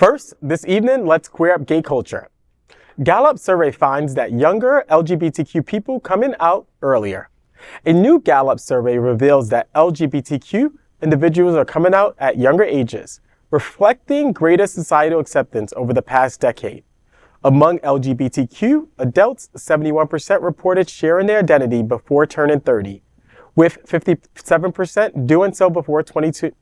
First, this evening, let's queer up gay culture. Gallup survey finds that younger LGBTQ people coming out earlier. A new Gallup survey reveals that LGBTQ individuals are coming out at younger ages, reflecting greater societal acceptance over the past decade. Among LGBTQ adults, 71% reported sharing their identity before turning 30, with 57% doing so before 22.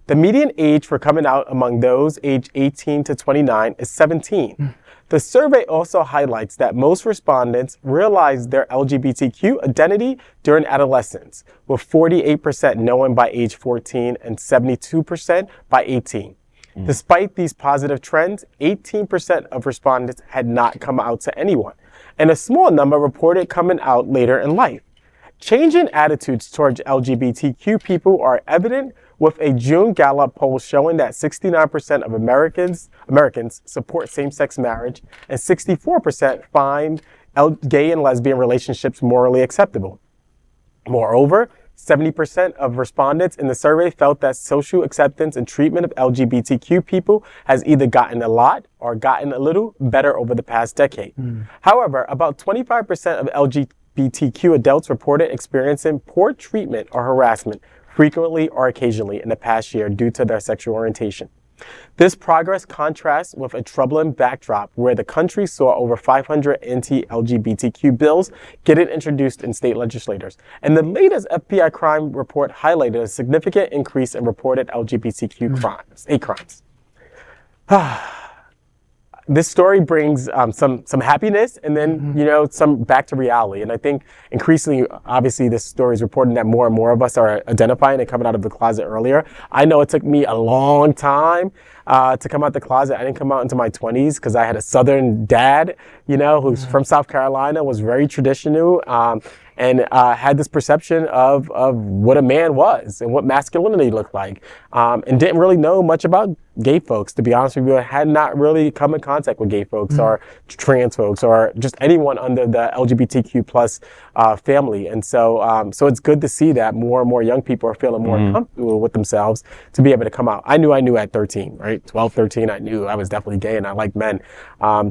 The median age for coming out among those aged 18 to 29 is 17. The survey also highlights that most respondents realized their LGBTQ identity during adolescence, with 48% knowing by age 14 and 72% by 18. Despite these positive trends, 18% of respondents had not come out to anyone, and a small number reported coming out later in life. Changing attitudes towards LGBTQ people are evident with a June Gallup poll showing that 69% of Americans support same-sex marriage and 64% find gay and lesbian relationships morally acceptable. Moreover, 70% of respondents in the survey felt that social acceptance and treatment of LGBTQ people has either gotten a lot or gotten a little better over the past decade. However, about 25% of LGBTQ adults reported experiencing poor treatment or harassment frequently or occasionally in the past year due to their sexual orientation. This progress contrasts with a troubling backdrop where the country saw over 500 anti-LGBTQ bills getting introduced in state legislatures. And the latest FBI crime report highlighted a significant increase in reported LGBTQ hate crimes. This story brings some happiness and then, some back to reality. And I think increasingly, obviously, this story is reporting that more and more of us are identifying and coming out of the closet earlier. I know it took me a long time to come out the closet. I didn't come out into my 20s because I had a Southern dad, who's from South Carolina, was very traditional, and had this perception of what a man was and what masculinity looked like, and didn't really know much about gay folks, to be honest with you. I had not really come in contact with gay folks or trans folks or just anyone under the LGBTQ plus family. And so it's good to see that more and more young people are feeling more comfortable with themselves to be able to come out. I knew at 13, right? 12, 13, I knew I was definitely gay and I liked men.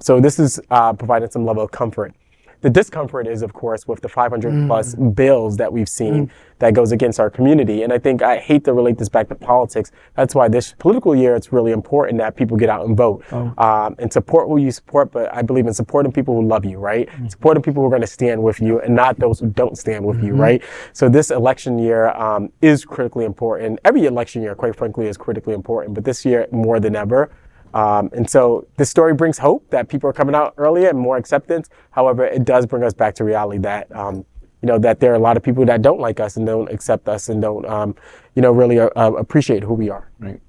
So this is providing some level of comfort. The discomfort is, of course, with the 500 plus bills that we've seen that goes against our community. And I think I hate to relate this back to politics. That's why this political year, it's really important that people get out and vote and support who you support. But I believe in supporting people who love you, right? Supporting people who are going to stand with you and not those who don't stand with you, right? So this election year is critically important. Every election year, quite frankly, is critically important. But this year, more than ever. And so this story brings hope that people are coming out earlier and more acceptance. However, it does bring us back to reality that, that there are a lot of people that don't like us and don't accept us and don't, really appreciate who we are. Right.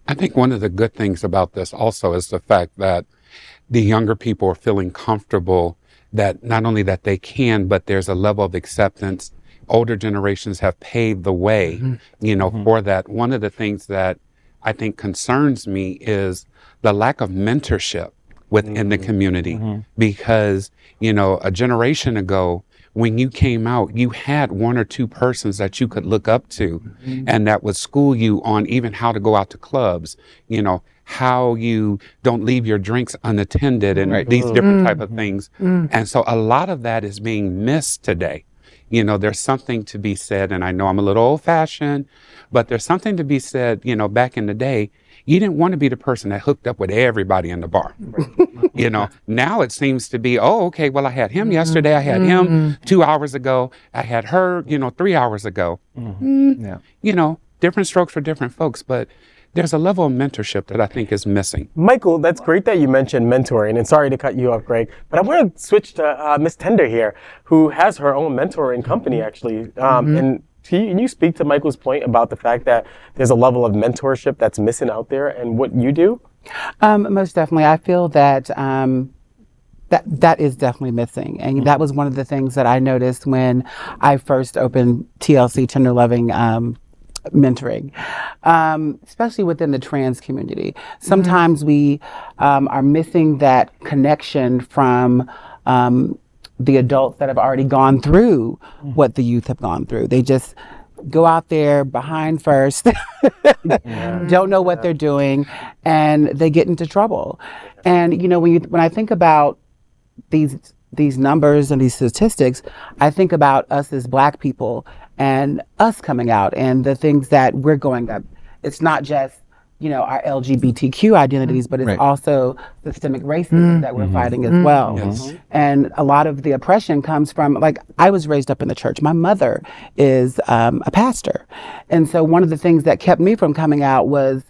I think one of the good things about this also is the fact that the younger people are feeling comfortable that not only that they can, but there's a level of acceptance. Older generations have paved the way, for that. One of the things that I think concerns me is the lack of mentorship within the community, because, a generation ago, when you came out, you had one or two persons that you could look up to and that would school you on even how to go out to clubs, how you don't leave your drinks unattended and these different type of things. And so a lot of that is being missed today. There's something to be said, and I know I'm a little old-fashioned, but there's something to be said, back in the day, you didn't want to be the person that hooked up with everybody in the bar. Now it seems to be, okay, well, I had him yesterday, I had him 2 hours ago, I had her, 3 hours ago. Different strokes for different folks, but there's a level of mentorship that I think is missing. Michael, that's great that you mentioned mentoring, and sorry to cut you off, Greg, but I want to switch to Miss Tender here, who has her own mentoring company, actually. And can you speak to Michael's point about the fact that there's a level of mentorship that's missing out there and what you do? Most definitely. I feel that that is definitely missing. And that was one of the things that I noticed when I first opened TLC, Tender Loving mentoring, especially within the trans community. Sometimes we are missing that connection from the adults that have already gone through what the youth have gone through. They just go out there behind first, don't know what they're doing, and they get into trouble. And when I think about these numbers and these statistics, I think about us as Black people and us coming out and the things that we're going up. It's not just our LGBTQ identities, but it's also systemic racism that we're fighting as well. Yes. And a lot of the oppression comes from, I was raised up in the church. My mother is a pastor. And so one of the things that kept me from coming out was,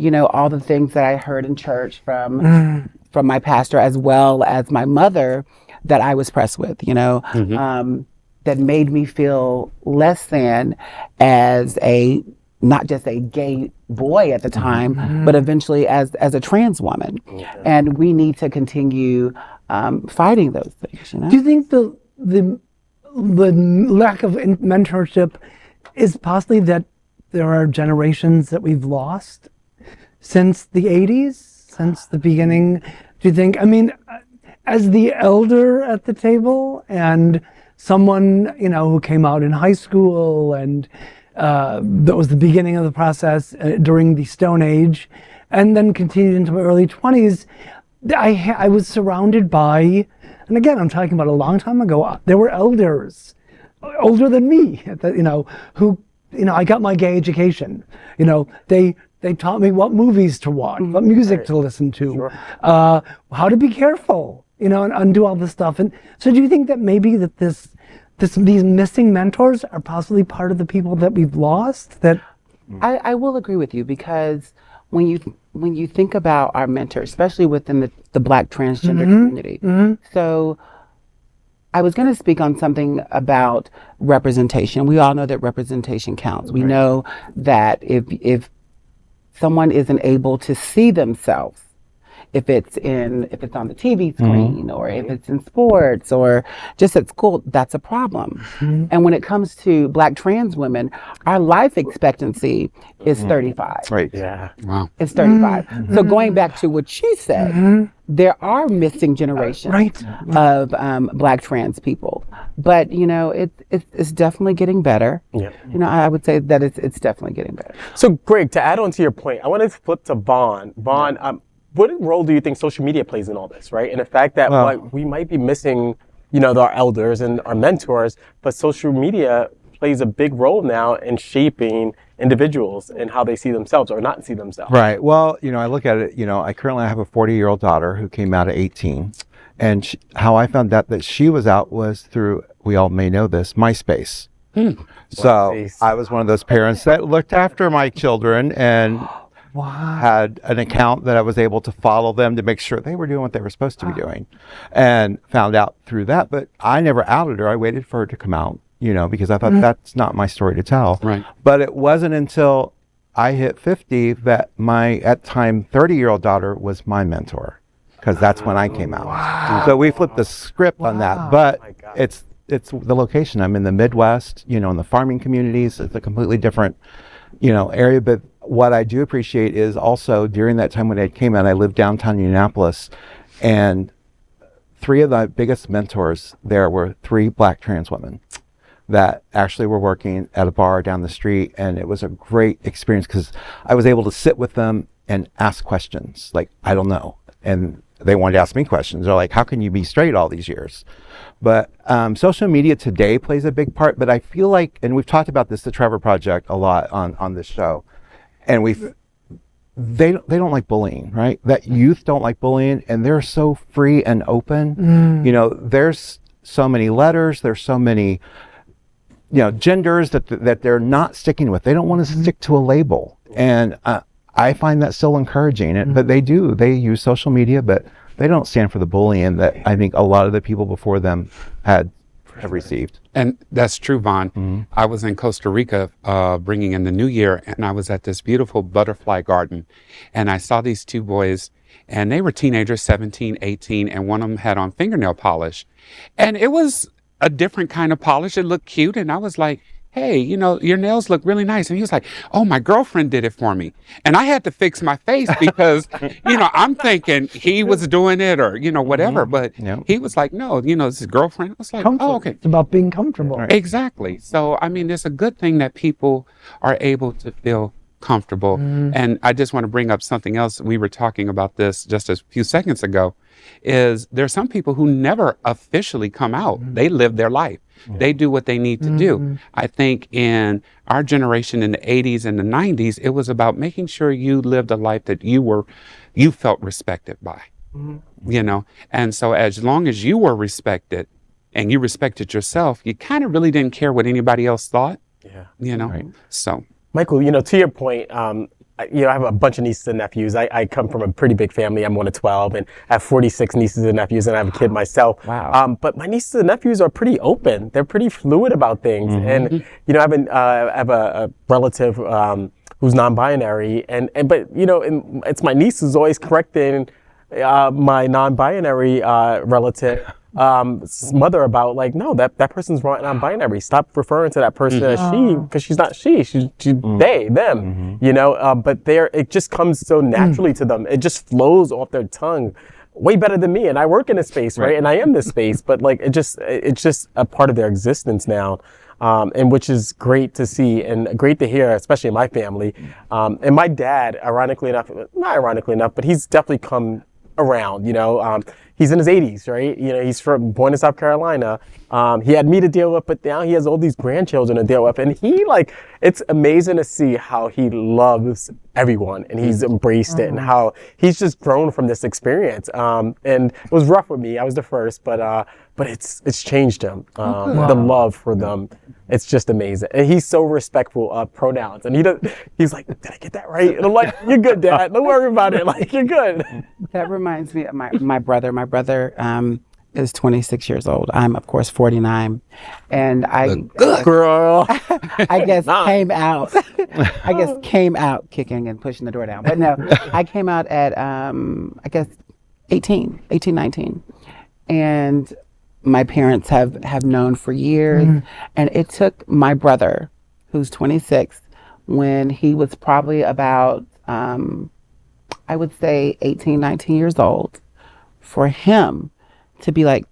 all the things that I heard in church from my pastor, as well as my mother, that I was pressed with, that made me feel less than as not just a gay boy at the time, but eventually as a trans woman. And we need to continue fighting those things. Do you think the lack of mentorship is possibly that there are generations that we've lost since the 80s, since the beginning? Do you think, as the elder at the table and someone, who came out in high school and that was the beginning of the process during the Stone Age, and then continued into my early 20s, I was surrounded by, and again, I'm talking about a long time ago, there were elders, older than me, who, I got my gay education. They taught me what movies to watch, what music to listen to, how to be careful, and do all this stuff. And so do you think that maybe that these missing mentors are possibly part of the people that we've lost? That I will agree with you, because when you think about our mentors, especially within the Black transgender community, so I was going to speak on something about representation. We all know that representation counts. We know that if someone isn't able to see themselves, if it's on the TV screen, or if it's in sports, or just at school, that's a problem. And when it comes to Black trans women, our life expectancy is 35. Right. Yeah. Wow. It's 35. So going back to what she said, there are missing generations of Black trans people, but it's definitely getting better. Yeah. I would say that it's definitely getting better. So, Greg, to add on to your point, I want to flip to Vaughn. Vaughn, what role do you think social media plays in all this, right? And the fact that we might be missing, our elders and our mentors, but social media plays a big role now in shaping individuals and how they see themselves or not see themselves. Right. Well, I look at it, I currently have a 40-year-old daughter who came out at 18. And how I found out that she was out was through, we all may know this, MySpace. So I was one of those parents that looked after my children and had an account that I was able to follow them to make sure they were doing what they were supposed to be doing, and found out through that. But I never outed her. I waited for her to come out, because I thought that's not my story to tell. Right. But it wasn't until I hit 50 that my, at the time, 30-year-old daughter was my mentor, because that's when I came out. So we flipped the script on that. But it's the location. I'm in the Midwest, in the farming communities. It's a completely different, area. But what I do appreciate is also during that time when I came out, I lived downtown Indianapolis, and 3 of the biggest mentors there were 3 Black trans women that actually were working at a bar down the street. And it was a great experience because I was able to sit with them and ask questions like, I don't know. And they wanted to ask me questions. They're like, how can you be straight all these years? But social media today plays a big part. But I feel like, and we've talked about this, the Trevor Project, a lot on this show. And they don't like bullying, right? That youth don't like bullying, and they're so free and open. There's so many letters, there's so many, genders that they're not sticking with. They don't want to stick to a label, and I find that still encouraging. But they use social media, but they don't stand for the bullying that I think a lot of the people before them have received. And that's true, Vaughn. I was in Costa Rica bringing in the new year, and I was at this beautiful butterfly garden, and I saw these 2 boys, and they were teenagers, 17, 18, and one of them had on fingernail polish. And it was a different kind of polish. It looked cute, and I was like, hey, you know, your nails look really nice. And he was like, oh, my girlfriend did it for me. And I had to fix my face because, you know, I'm thinking he was doing it or, you know, whatever. But he was like, no, you know, it's his girlfriend. I was like, Comfort. oh, okay. It's about being comfortable. Right. Exactly. So, I mean, it's a good thing that people are able to feel comfortable. And I just want to bring up something else. We were talking about this just a few seconds ago, is there's some people who never officially come out. They live their life. They do what they need to do. I think in our generation in the 80s and the 90s, it was about making sure you lived a life that you felt respected by, you know? And so as long as you were respected and you respected yourself, you kind of really didn't care what anybody else thought, you know? Right. So. Michael, you know, to your point, you know, I have a bunch of nieces and nephews. I come from a pretty big family. I'm one of 12, and I have 46 nieces and nephews, and I have a kid myself. Wow. But my nieces and nephews are pretty open. They're pretty fluid about things. And, you know, I have a relative who's non-binary, but, you know, it's my niece who's always correcting my non-binary relative. Mother about like, no, that person's wrong, non-binary. Stop referring to that person as she, because she's not she's they, them, you know, but it just comes so naturally to them. It just flows off their tongue way better than me. And I work in this space, right? And I am this space, but like, it's just a part of their existence now. And which is great to see and great to hear, especially in my family. And my dad, ironically enough, not ironically enough, but he's definitely come around, you know, he's in his 80s, right? You know, he's born in South Carolina. He had me to deal with, but now he has all these grandchildren to deal with. And it's amazing to see how he loves everyone and he's embraced it and how he's just grown from this experience. And it was rough with me. I was the first, but it's changed him. The love for them. It's just amazing. And he's so respectful of pronouns. And he's like, did I get that right? And I'm like, you're good, Dad. Don't worry about it. Like, you're good. That reminds me of my brother. My brother is 26 years old. I'm, of course, 49. And Girl. I guess came out kicking and pushing the door down. But no, I came out at, I guess, 18, 19. And my parents have known for years. And it took my brother, who's 26, when he was probably about, I would say 18, 19 years old, for him to be like,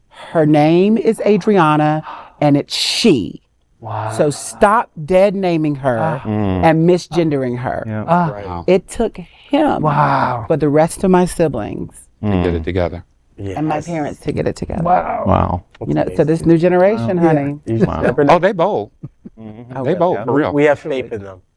her name is Adriana and it's she. Wow. So stop dead naming her and misgendering her. Wow. It took him for the rest of my siblings To get it together. and my parents to get it together. Wow. You know, so this new generation, honey. You just never Oh, know. they bold. They bold, for real. We have faith in them.